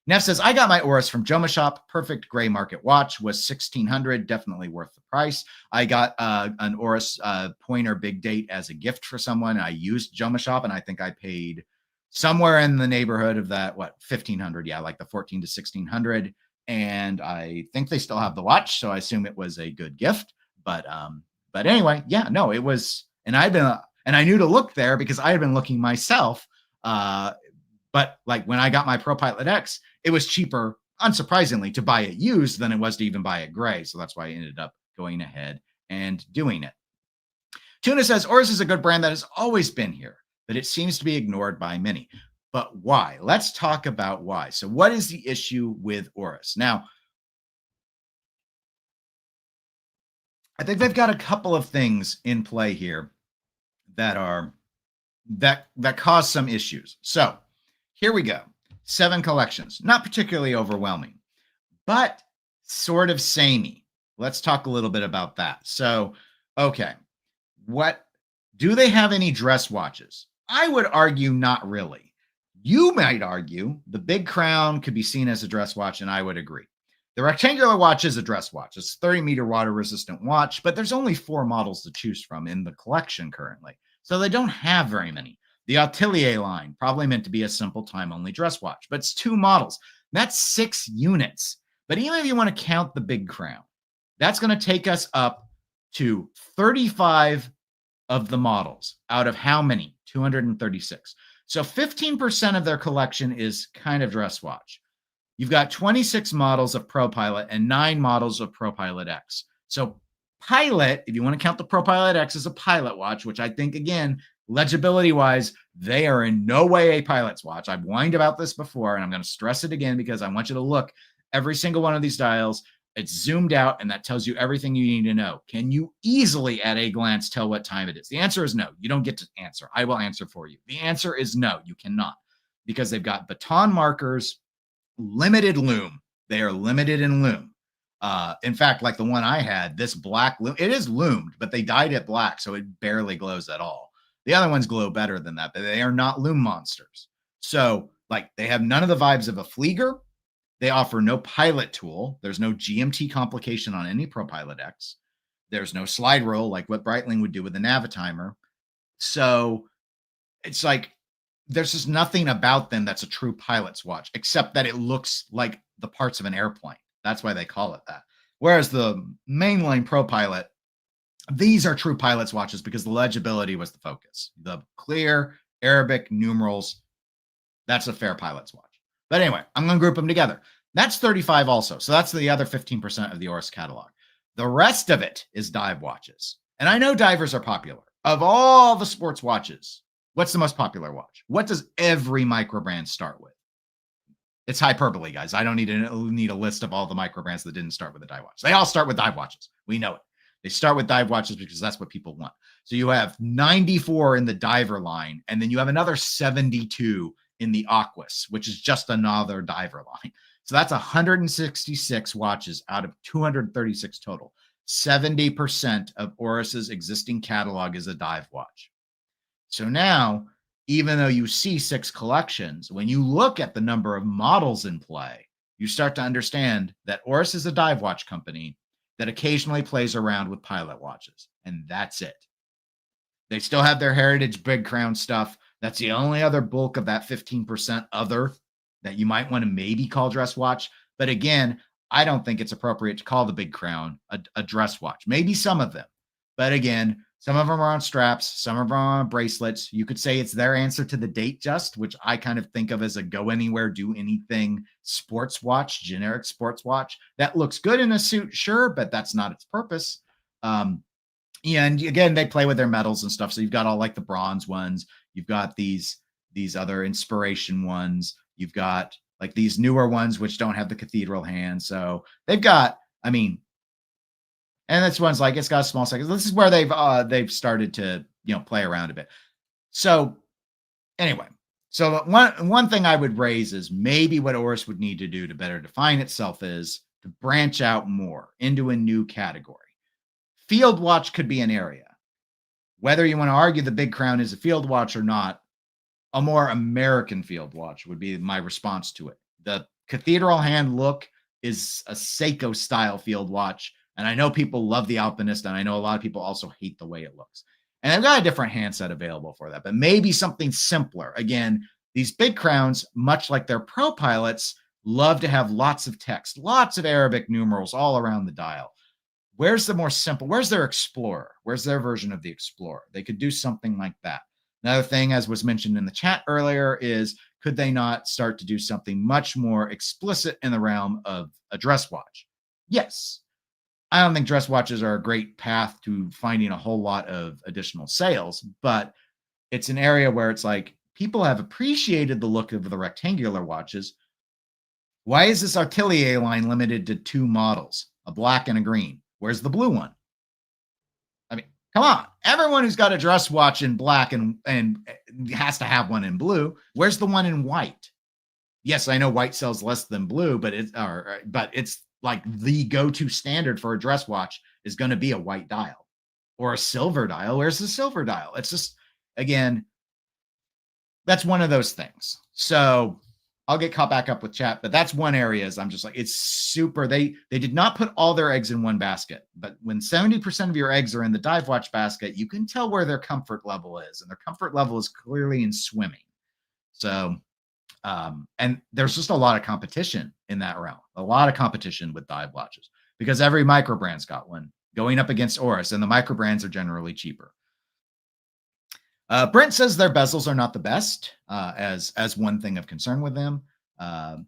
Neff says, I got my Oris from Joma Shop. Perfect gray market watch. Was $1,600. Definitely worth the price. I got an Oris pointer big date as a gift for someone. I used Joma Shop, and I think I paid somewhere in the neighborhood of that, what, 1500? Yeah, like the 14 to 1600. And I think they still have the watch, so I assume it was a good gift. But anyway, yeah, no, it was, and I knew to look there because I had been looking myself. But like when I got my ProPilot X, it was cheaper, unsurprisingly, to buy it used than it was to even buy it gray. So that's why I ended up going ahead and doing it. Tuna says, Oris is a good brand that has always been here, but it seems to be ignored by many. But why? Let's talk about why. So what is the issue with Oris? Now, I think they've got a couple of things in play here that cause some issues. So here we go. 7 collections, not particularly overwhelming, but sort of samey. Let's talk a little bit about that. So, okay, what do they have any dress watches? I would argue not really. You might argue the Big Crown could be seen as a dress watch, and I would agree. The rectangular watch is a dress watch. It's a 30-meter water-resistant watch, but there's only 4 models to choose from in the collection currently, so they don't have very many. The Atelier line, probably meant to be a simple time-only dress watch, but it's 2 models. That's 6 units. But even if you want to count the Big Crown, that's going to take us up to 35 of the models out of how many? 236. So 15% of their collection is kind of dress watch. You've got 26 models of ProPilot and 9 models of ProPilot X. So Pilot, if you want to count the ProPilot X as a pilot watch, which I think, again, legibility-wise, they are in no way a pilot's watch. I've whined about this before, and I'm going to stress it again because I want you to look every single one of these dials. It's zoomed out, and that tells you everything you need to know. Can you easily, at a glance, tell what time it is? The answer is no. You don't get to answer. I will answer for you. The answer is no, you cannot, because they've got baton markers, limited lume. They are limited in lume. In fact, like the one I had, this black lume, it is lumed, but they dyed it black, so it barely glows at all. The other ones glow better than that, but they are not lume monsters. So, like, they have none of the vibes of a Flieger. They offer no pilot tool. There's no GMT complication on any ProPilot X. There's no slide roll like what Breitling would do with the Navitimer. So it's like there's just nothing about them that's a true pilot's watch, except that it looks like the parts of an airplane. That's why they call it that. Whereas the mainline ProPilot, these are true pilot's watches because the legibility was the focus. The clear Arabic numerals, that's a fair pilot's watch. But anyway, I'm going to group them together. That's 35 also. So that's the other 15% of the Oris catalog. The rest of it is dive watches. And I know divers are popular. Of all the sports watches, what's the most popular watch? What does every micro brand start with? It's hyperbole, guys. I don't need a list of all the micro brands that didn't start with a dive watch. They all start with dive watches. We know it. They start with dive watches because that's what people want. So you have 94 in the diver line, and then you have another 72 in the Aquas, which is just another diver line. So that's 166 watches out of 236 total. 70% of Oris's existing catalog is a dive watch. So now, even though you see 6 collections, when you look at the number of models in play, you start to understand that Oris is a dive watch company that occasionally plays around with pilot watches, and that's it. They still have their heritage Big Crown stuff. That's the only other bulk of that 15% other that you might want to maybe call dress watch. But again, I don't think it's appropriate to call the Big Crown a dress watch. Maybe some of them. But again, some of them are on straps. Some of them are on bracelets. You could say it's their answer to the Datejust, which I kind of think of as a go anywhere, do anything sports watch, generic sports watch. That looks good in a suit, sure, but that's not its purpose. Yeah, and again, they play with their metals and stuff. So you've got all like the bronze ones. You've got these other inspiration ones. You've got like these newer ones which don't have the cathedral hand. So they've got, I mean, and this one's like it's got a small second. This is where they've started to play around a bit. So anyway, so one thing I would raise is maybe what Oris would need to do to better define itself is to branch out more into a new category. Field watch could be an area. Whether you want to argue the Big Crown is a field watch or not, a more American field watch would be my response to it. The cathedral hand look is a Seiko style field watch. And I know people love the Alpinist, and I know a lot of people also hate the way it looks. And I've got a different handset available for that, but maybe something simpler. Again, These big crowns, much like their ProPilots, love to have lots of text, lots of Arabic numerals all around the dial. Where's the more simple? Where's their Explorer? Where's their version of the Explorer? They could do something like that. Another thing, as was mentioned in the chat earlier, is could they not start to do something much more explicit in the realm of a dress watch? Yes. I don't think dress watches are a great path to finding a whole lot of additional sales, but it's an area where it's like people have appreciated the look of the rectangular watches. Why is this Atelier line limited to 2 models, a black and a green? Where's the blue one? I mean, come on. Everyone who's got a dress watch in black and has to have one in blue. Where's the one in white? Yes, I know white sells less than blue, but it's like the go-to standard for a dress watch is going to be a white dial or a silver dial. Where's the silver dial? It's just, again, that's one of those things. So I'll get caught back up with chat, but that's one area is I'm just like, it's super. They did not put all their eggs in one basket, but when 70% of your eggs are in the dive watch basket, you can tell where their comfort level is, and their comfort level is clearly in swimming. So, and there's just a lot of competition in that realm, a lot of competition with dive watches because every micro brand's got one going up against Oris, and the micro brands are generally cheaper. Brent says their bezels are not the best, as one thing of concern with them.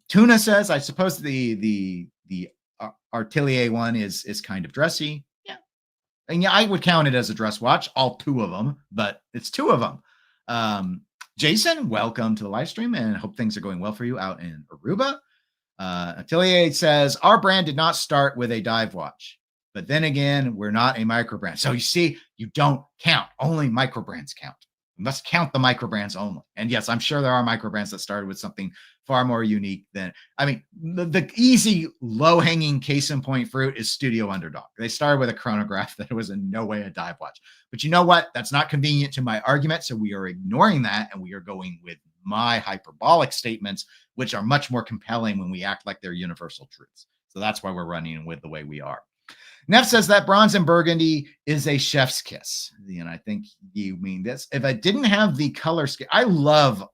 Tuna says, I suppose the Atelier one is kind of dressy. Yeah, and yeah, I would count it as a dress watch, all 2 of them, but it's 2 of them. Jason, welcome to the live stream, and hope things are going well for you out in Aruba. Atelier says our brand did not start with a dive watch. But then again, we're not a micro brand. So you see, you don't count. Only micro brands count. You must count the micro brands only. And yes, I'm sure there are micro brands that started with something far more unique than, I mean, the easy low-hanging case in point fruit is Studio Underdog. They started with a chronograph that was in no way a dive watch. But you know what? That's not convenient to my argument. So we are ignoring that, and we are going with my hyperbolic statements, which are much more compelling when we act like they're universal truths. So that's why we're running with the way we are. Neff says that bronze and burgundy is a chef's kiss. And I think you mean this. If I didn't have the color scheme, I love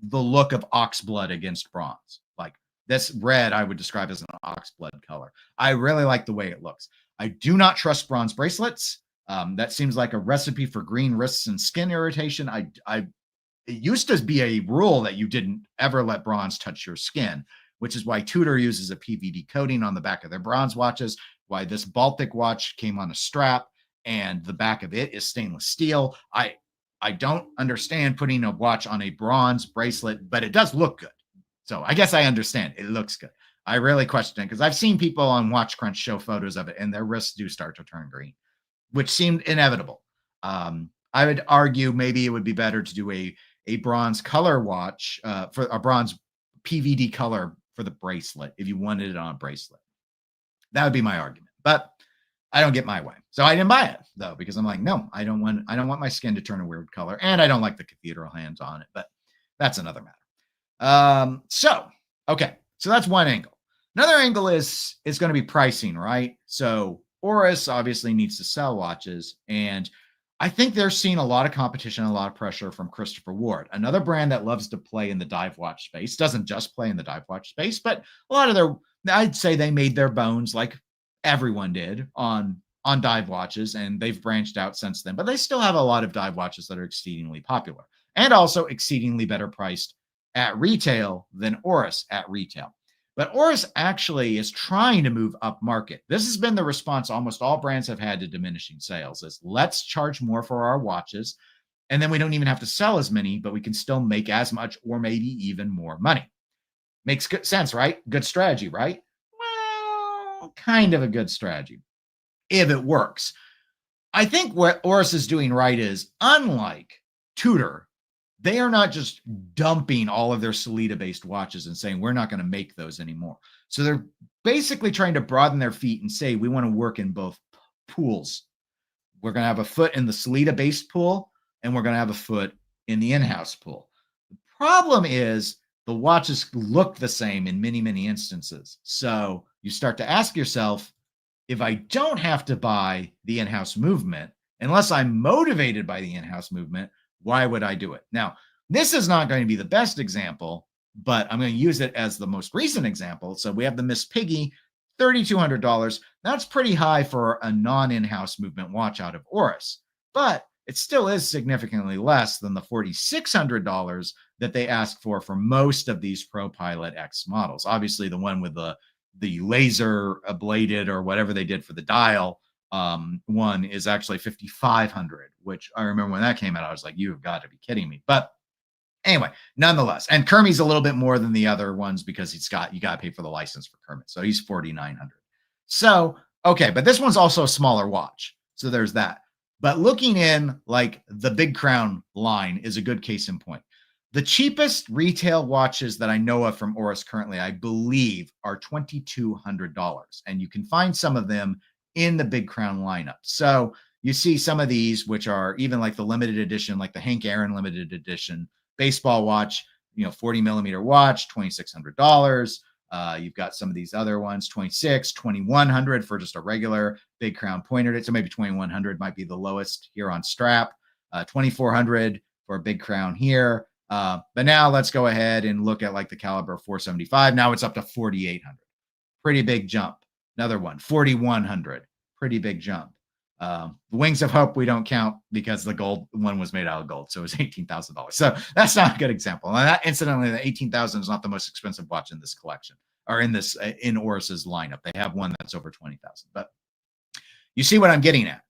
the look of oxblood against bronze. Like this red, I would describe as an oxblood color. I really like the way it looks. I do not trust bronze bracelets. That seems like a recipe for green wrists and skin irritation. It used to be a rule that you didn't ever let bronze touch your skin, which is why Tudor uses a PVD coating on the back of their bronze watches, why this Baltic watch came on a strap and the back of it is stainless steel. I don't understand putting a watch on a bronze bracelet, but it does look good. So I guess I understand. It looks good. I really question it because I've seen people on Watch Crunch show photos of it and their wrists do start to turn green, which seemed inevitable. I would argue maybe it would be better to do a bronze color watch for a bronze PVD color for the bracelet if you wanted it on a bracelet. That would be my argument, but I don't get my way. So I didn't buy it though, because I'm like, no, I don't want my skin to turn a weird color, and I don't like the cathedral hands on it, but that's another matter. Okay. So that's one angle. Another angle is going to be pricing, right? So Oris obviously needs to sell watches, and I think they're seeing a lot of competition, a lot of pressure from Christopher Ward, another brand that loves to play in the dive watch space, doesn't just play in the dive watch space, but a lot of I'd say they made their bones like everyone did on dive watches, and they've branched out since then, but they still have a lot of dive watches that are exceedingly popular and also exceedingly better priced at retail than Oris at retail. But Oris actually is trying to move up market. This has been the response almost all brands have had to diminishing sales is let's charge more for our watches, and then we don't even have to sell as many, but we can still make as much or maybe even more money. Makes good sense, right? Good strategy, right? Well, kind of a good strategy if it works. I think what Oris is doing right is, unlike Tudor, they are not just dumping all of their Sellita-based watches and saying, we're not going to make those anymore. So they're basically trying to broaden their feet and say, we want to work in both pools. We're going to have a foot in the Sellita-based pool, and we're going to have a foot in the in-house pool. The problem is the watches look the same in many, many instances. So you start to ask yourself, if I don't have to buy the in-house movement, unless I'm motivated by the in-house movement, why would I do it? Now, This is not going to be the best example, but I'm going to use it as the most recent example. So we have the Miss Piggy, $3,200. That's pretty high for a non-in-house movement watch out of Oris, but it still is significantly less than the $4,600 that they ask for most of these ProPilot X models. Obviously, the one with the laser ablated or whatever they did for the dial one is actually 5,500, which I remember when that came out, I was like, you've got to be kidding me. But anyway, nonetheless, and Kermit's a little bit more than the other ones because you got to pay for the license for Kermit. So he's 4,900. So, okay, but this one's also a smaller watch. So there's that. But looking in like the Big Crown line is a good case in point. The cheapest retail watches that I know of from Oris currently, I believe, are $2,200. And you can find some of them in the Big Crown lineup. So you see some of these, which are even like the limited edition, like the Hank Aaron limited edition baseball watch, 40 millimeter watch, $2,600. You've got some of these other ones, $2,100 for just a regular Big Crown pointer. So maybe $2,100 might be the lowest here on strap. $2,400 for a Big Crown here. But now let's go ahead and look at like the caliber 475. Now it's up to $4,800. Pretty big jump. Another one, $4,100. Pretty big jump. The Wings of Hope we don't count because the gold one was made out of gold, so it was $18,000. So that's not a good example. And that, incidentally, the $18,000 is not the most expensive watch in this collection or in Oris's lineup. They have one that's over $20,000. But you see what I'm getting at?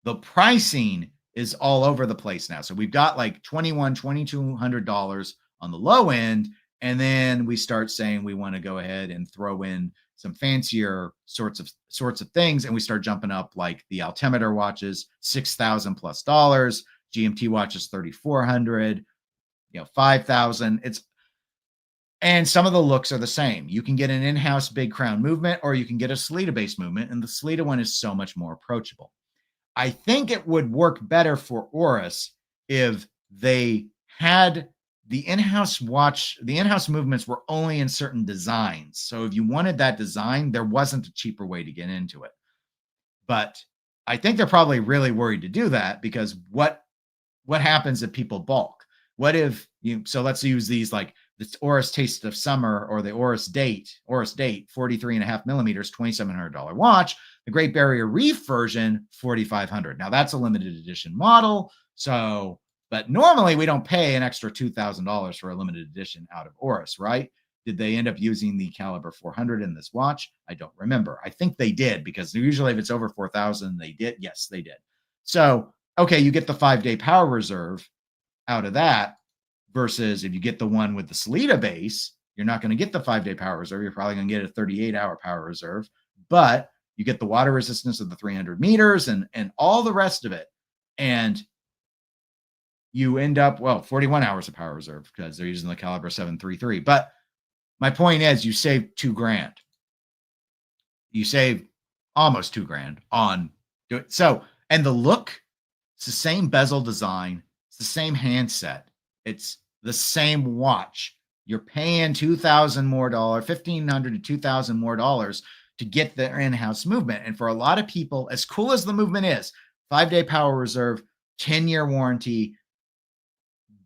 The pricing is all over the place now. So we've got like $2,200 on the low end, and then we start saying we want to go ahead and throw in some fancier sorts of things, and we start jumping up like the altimeter watches, $6,000 plus dollars, GMT watches $3,400, $5,000. And some of the looks are the same. You can get an in-house Big Crown movement, or you can get a Sellita-based movement, and the Sellita one is so much more approachable. I think it would work better for Oris if they had the in-house watch, the in-house movements were only in certain designs. So if you wanted that design, there wasn't a cheaper way to get into it. But I think they're probably really worried to do that because what happens if people balk? What if so let's use these like the Oris Taste of Summer or the Oris Date, 43.5 millimeters, $2,700 watch. The Great Barrier Reef version, $4,500. Now that's a limited edition model. So, but normally we don't pay an extra $2,000 for a limited edition out of Oris, right? Did they end up using the caliber 400 in this watch? I don't remember. I think they did because usually if it's over 4,000, they did. Yes, they did. So, okay, you get the 5-day power reserve out of that versus if you get the one with the Sellita base, you're not going to get the 5-day power reserve. You're probably going to get a 38-hour power reserve, but you get the water resistance of the 300 meters and all the rest of it. And you end up, 41 hours of power reserve because they're using the caliber 733. But my point is you save $2,000. You save almost $2,000 on it. So, and the look, it's the same bezel design. It's the same handset. It's the same watch. You're paying $2,000 more, $1,500 to $2,000 more to get the in-house movement. And for a lot of people, as cool as the movement is, 5-day power reserve, 10-year warranty,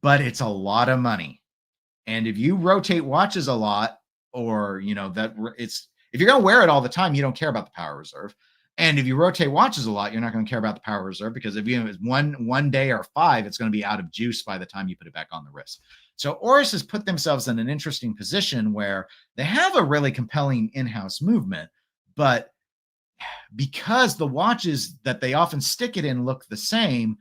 but it's a lot of money. And if you rotate watches a lot, or if you're going to wear it all the time, you don't care about the power reserve. And if you rotate watches a lot, you're not going to care about the power reserve because if it's one day or 5, it's going to be out of juice by the time you put it back on the wrist. So Oris has put themselves in an interesting position where they have a really compelling in-house movement, but because the watches that they often stick it in look the same,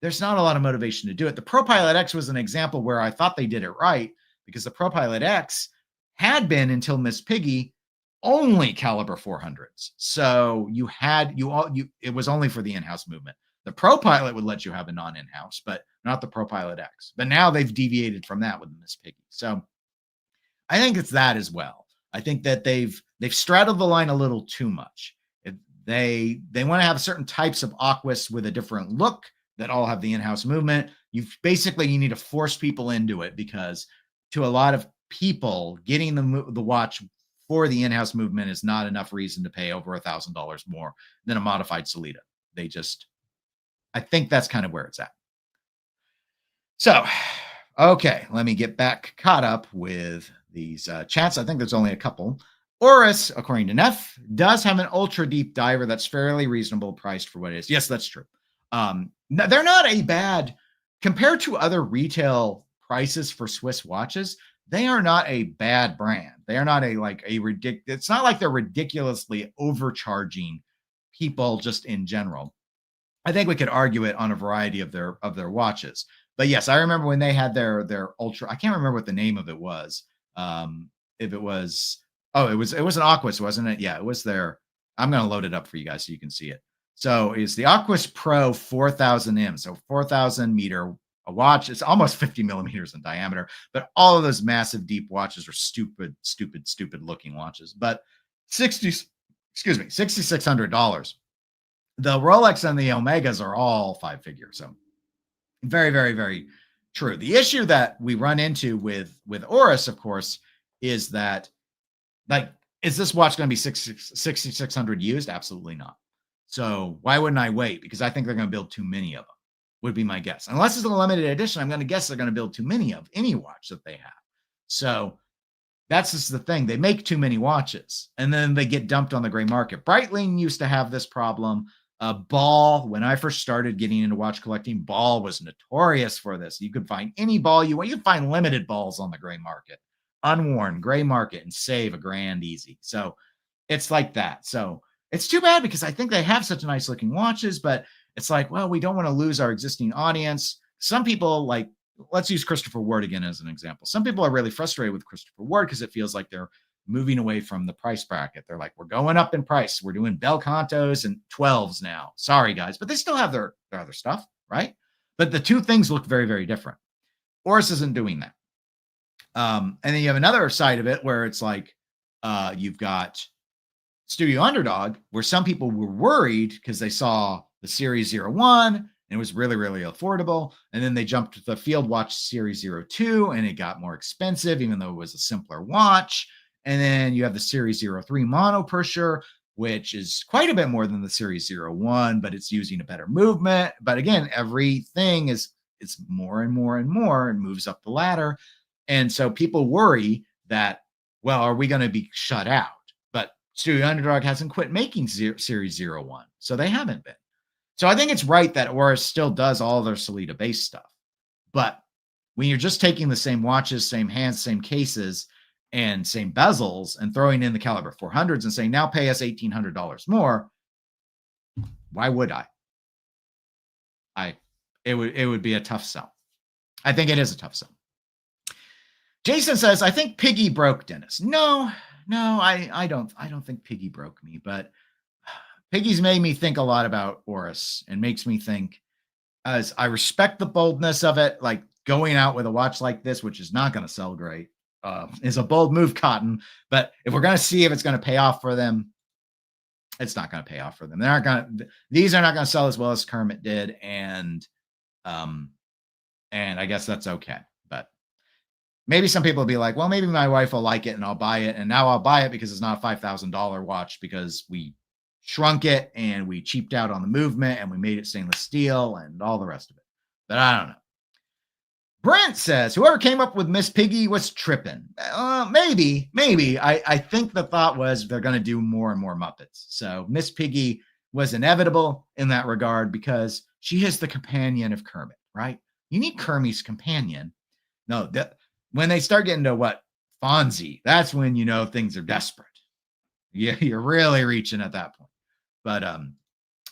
there's not a lot of motivation to do it. The ProPilot X was an example where I thought they did it right because the ProPilot X had been until Miss Piggy only caliber 400s. So it was only for the in-house movement. The ProPilot would let you have a non-in-house, but not the ProPilot X. But now they've deviated from that with Miss Piggy. So I think it's that as well. I think that they've straddled the line a little too much. They want to have certain types of Aquas with a different look that all have the in-house movement. You need to force people into it because to a lot of people, getting the watch for the in-house movement is not enough reason to pay over $1,000 more than a modified Sellita. I think that's kind of where it's at. So Okay, let me get back caught up with these chats. I think there's only a couple. Oris, according to Neff, does have an ultra deep diver that's fairly reasonable priced for what it is. Yes, that's true. They're not a bad, compared to other retail prices for Swiss watches, they are not a bad brand. They are not it's not like they're ridiculously overcharging people just in general. I think we could argue it on a variety of their watches. But yes, I remember when they had their ultra. I can't remember what the name of it was. If it was, it was an Aquis, wasn't it? Yeah, it was their. I'm going to load it up for you guys so you can see it. So it's the Aquis Pro 4000M, so 4,000 meter a watch. It's almost 50 millimeters in diameter, but all of those massive deep watches are stupid looking watches. But $6,600. The Rolex and the Omegas are all 5 figures. So very, very, very true. The issue that we run into with Oris, of course, is that, like, is this watch going to be 6,600 used? Absolutely not. So why wouldn't I wait? Because I think they're going to build too many of them, would be my guess. Unless it's a limited edition, I'm going to guess they're going to build too many of any watch that they have. So that's just the thing. They make too many watches, and then they get dumped on the gray market. Breitling used to have this problem. Ball, when I first started getting into watch collecting, Ball was notorious for this. You could find any ball you want. You could find limited balls on the gray market, unworn gray market, and save $1,000 easy. So it's like that. So it's too bad because I think they have such nice looking watches, but it's like, well, we don't want to lose our existing audience. Some people, like, let's use Christopher Ward again as an example. Some people are really frustrated with Christopher Ward because it feels like they're moving away from the price bracket. They're like, we're going up in price. We're doing Bel Cantos and 12s now. Sorry, guys, but they still have their other stuff, right? But the two things look very, very different. Oris isn't doing that. And then you have another side of it where it's like you've got Studio Underdog, where some people were worried because they saw the Series 01 and it was really, really affordable. And then they jumped to the Field Watch Series 02 and it got more expensive, even though it was a simpler watch. And then you have the Series 03 mono pusher, which is quite a bit more than the Series 01, but it's using a better movement. But again, everything it's more and more and more and moves up the ladder. And so people worry that, well, are we going to be shut out? But Studio Underdog hasn't quit making Series 01, so they haven't been. So I think it's right that Oris still does all their Solita base stuff. But when you're just taking the same watches, same hands, same cases, and same bezels and throwing in the caliber 400s and saying, now pay us $1,800 more, why would I? It would be a tough sell. I think it is a tough sell. Jason says, I think Piggy broke Dennis. No, I don't think Piggy broke me, but Piggy's made me think a lot about Oris and makes me think, as I respect the boldness of it, like going out with a watch like this, which is not going to sell great, is a bold move, Cotton. But if we're going to see if it's going to pay off for them, it's not going to pay off for them. These are not going to sell as well as Kermit did. And I guess that's okay. But maybe some people will be like, well, maybe my wife will like it and I'll buy it. And now I'll buy it because it's not a $5,000 watch because we shrunk it and we cheaped out on the movement and we made it stainless steel and all the rest of it. But I don't know. Brent says, whoever came up with Miss Piggy was tripping. Maybe. I think the thought was they're going to do more and more Muppets. So Miss Piggy was inevitable in that regard because she is the companion of Kermit, right? You need Kermit's companion. No, when they start getting to what? Fonzie, that's when you know things are desperate. Yeah, you're really reaching at that point. But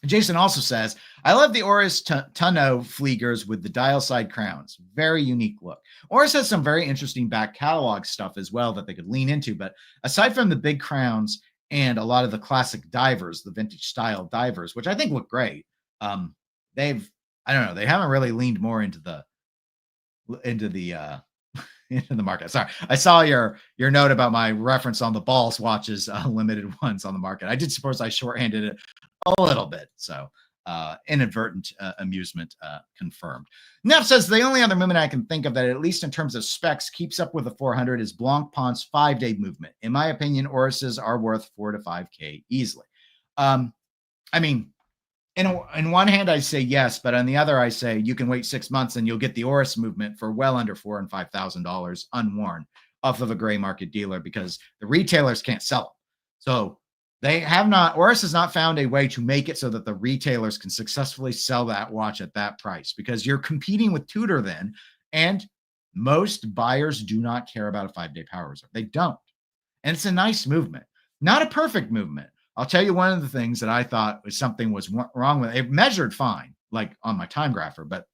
Jason also says, I love the Oris tonneau fleegers with the dial side crowns. Very unique look. Oris has some very interesting back catalog stuff as well that they could lean into. But aside from the big crowns and a lot of the classic divers, the vintage style divers, which I think look great, they haven't really leaned more into the market. Sorry, I saw your note about my reference on the Balls watches, limited ones on the market. I did suppose I shorthanded it a little bit, so inadvertent amusement confirmed. Neff says the only other movement I can think of that, at least in terms of specs, keeps up with the 400 is Blancpain's 5-day movement. In my opinion, Oris's are worth $4,000 to $5,000 easily. I mean, in one hand, I say yes, but on the other, I say you can wait 6 months and you'll get the Oris movement for well under $4,000 and $5,000 unworn off of a gray market dealer because the retailers can't sell them. So they have not, Oris has not found a way to make it so that the retailers can successfully sell that watch at that price because you're competing with Tudor then. And most buyers do not care about a 5-day power reserve. They don't. And it's a nice movement, not a perfect movement. I'll tell you one of the things that I thought was something was wrong with it. It measured fine, like on my time grapher, but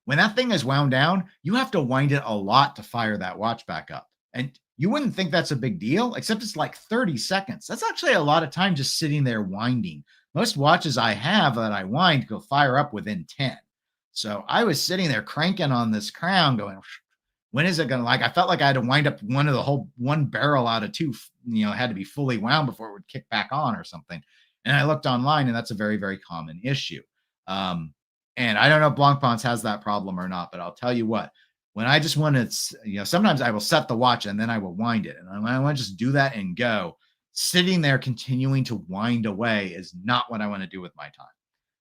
when that thing is wound down, you have to wind it a lot to fire that watch back up. And you wouldn't think that's a big deal, except it's like 30 seconds. That's actually a lot of time just sitting there winding. Most watches I have that I wind go fire up within 10. So I was sitting there cranking on this crown going, when is it going to, like, I felt like I had to wind up one barrel out of two, it had to be fully wound before it would kick back on or something. And I looked online and that's a very, very common issue. And I don't know if Blancpain's has that problem or not, but I'll tell you what, when I just want to, sometimes I will set the watch and then I will wind it. And I want to just do that and go. Sitting there continuing to wind away is not what I want to do with my time.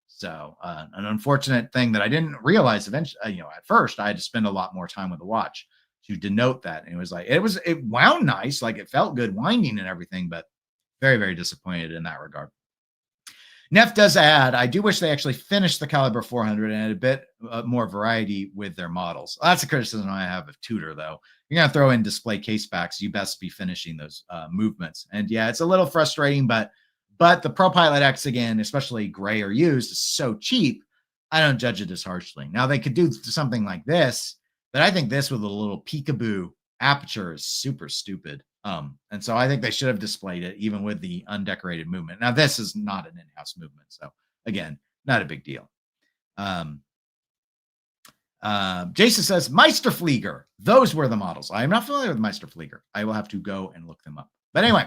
So an unfortunate thing that I didn't realize eventually, at first I had to spend a lot more time with the watch to denote that. And it was like, it wound nice. Like it felt good winding and everything, but very, very disappointed in that regard. Neff does add, I do wish they actually finished the Caliber 400 and had a bit more variety with their models. That's a criticism I have of Tudor, though. You're going to throw in display case backs. You best be finishing those movements. And yeah, it's a little frustrating, but the ProPilot X, again, especially gray or used, is so cheap, I don't judge it as harshly. Now, they could do something like this, but I think this with a little peekaboo aperture is super stupid. And so I think they should have displayed it even with the undecorated movement. Now, this is not an in-house movement. So again, not a big deal. Jason says, Meisterflieger. Those were the models. I am not familiar with Meisterflieger. I will have to go and look them up. But anyway,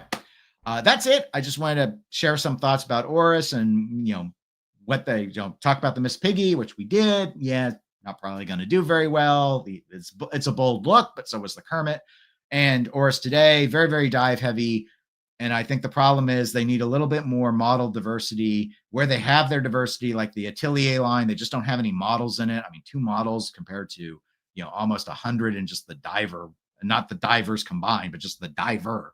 that's it. I just wanted to share some thoughts about Oris and, what they talk about the Miss Piggy, which we did. Yeah, not probably going to do very well. It's a bold look, but so was the Kermit. And Oris today, very, very dive heavy. And I think the problem is they need a little bit more model diversity where they have their diversity, like the Atelier line. They just don't have any models in it. I mean, 2 models compared to, almost 100 in just the diver, not the divers combined, but just the diver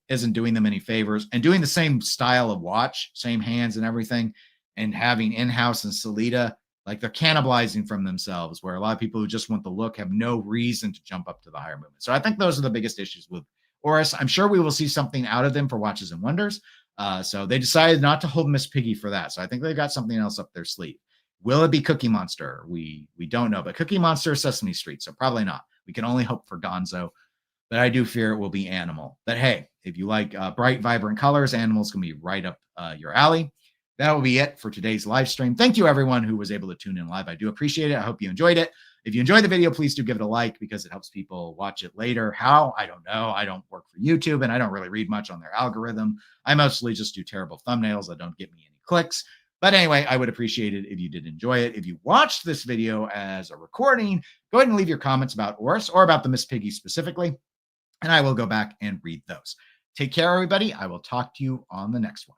isn't doing them any favors. And doing the same style of watch, same hands and everything, and having in-house and Salida, like they're cannibalizing from themselves, where a lot of people who just want the look have no reason to jump up to the higher movement. So I think those are the biggest issues with Oris. I'm sure we will see something out of them for Watches and Wonders. So they decided not to hold Miss Piggy for that. So I think they've got something else up their sleeve. Will it be Cookie Monster? We don't know, but Cookie Monster is Sesame Street, so probably not. We can only hope for Gonzo, but I do fear it will be Animal. But hey, if you like bright, vibrant colors, Animal's going to be right up your alley. That will be it for today's live stream. Thank you, everyone who was able to tune in live. I do appreciate it. I hope you enjoyed it. If you enjoyed the video, please do give it a like because it helps people watch it later. How? I don't know. I don't work for YouTube, and I don't really read much on their algorithm. I mostly just do terrible thumbnails that don't get me any clicks. But anyway, I would appreciate it if you did enjoy it. If you watched this video as a recording, go ahead and leave your comments about Oris or about the Miss Piggy specifically, and I will go back and read those. Take care, everybody. I will talk to you on the next one.